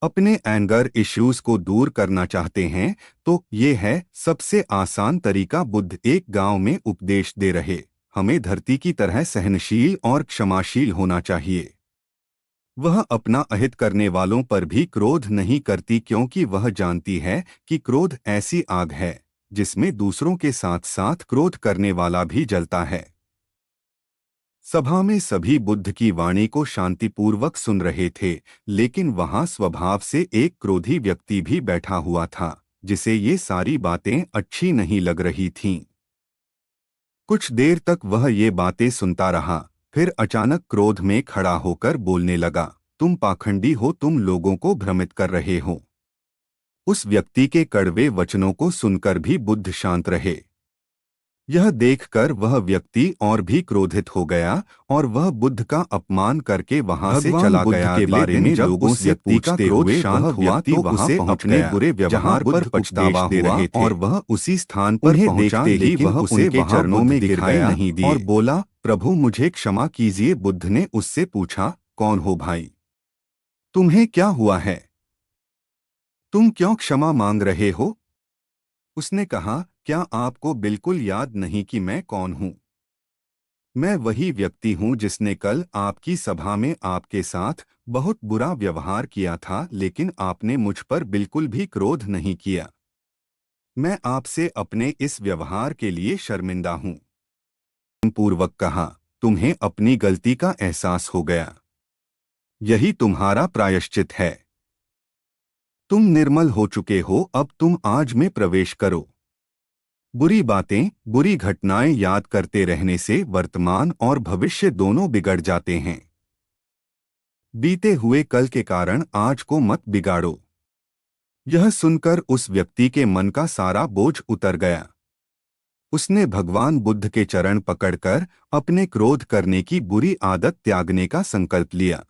अपने anger issues को दूर करना चाहते हैं तो ये है सबसे आसान तरीका। बुद्ध एक गांव में उपदेश दे रहे, हमें धरती की तरह सहनशील और क्षमाशील होना चाहिए। वह अपना अहित करने वालों पर भी क्रोध नहीं करती क्योंकि वह जानती है कि क्रोध ऐसी आग है जिसमें दूसरों के साथ साथ क्रोध करने वाला भी जलता है। सभा में सभी बुद्ध की वाणी को शांतिपूर्वक सुन रहे थे, लेकिन वहां स्वभाव से एक क्रोधी व्यक्ति भी बैठा हुआ था जिसे ये सारी बातें अच्छी नहीं लग रही थीं। कुछ देर तक वह ये बातें सुनता रहा, फिर अचानक क्रोध में खड़ा होकर बोलने लगा, तुम पाखंडी हो, तुम लोगों को भ्रमित कर रहे हो। उस व्यक्ति के कड़वे वचनों को सुनकर भी बुद्ध शांत रहे। यह देखकर वह व्यक्ति और भी क्रोधित हो गया और वह बुद्ध का अपमान करके वहां से चला गया। के बारे में जब लोगों से पूछते हुए शांत हुआ तो उसे अपने बुरे व्यवहार पर पछतावा हुआ और वह उसी स्थान पर देखते ही वह उनके चरणों में गिर गया और बोला, प्रभु मुझे क्षमा कीजिए। बुद्ध ने उससे पूछा, कौन हो भाई, तुम्हें क्या हुआ है, तुम क्यों क्षमा मांग रहे हो? उसने कहा, क्या आपको बिल्कुल याद नहीं कि मैं कौन हूं? मैं वही व्यक्ति हूं जिसने कल आपकी सभा में आपके साथ बहुत बुरा व्यवहार किया था, लेकिन आपने मुझ पर बिल्कुल भी क्रोध नहीं किया। मैं आपसे अपने इस व्यवहार के लिए शर्मिंदा हूं। पूर्वक कहा, तुम्हें अपनी गलती का एहसास हो गया, यही तुम्हारा प्रायश्चित है। तुम निर्मल हो चुके हो, अब तुम आज में प्रवेश करो। बुरी बातें, बुरी घटनाएं याद करते रहने से वर्तमान और भविष्य दोनों बिगड़ जाते हैं। बीते हुए कल के कारण आज को मत बिगाड़ो। यह सुनकर उस व्यक्ति के मन का सारा बोझ उतर गया। उसने भगवान बुद्ध के चरण पकड़कर अपने क्रोध करने की बुरी आदत त्यागने का संकल्प लिया।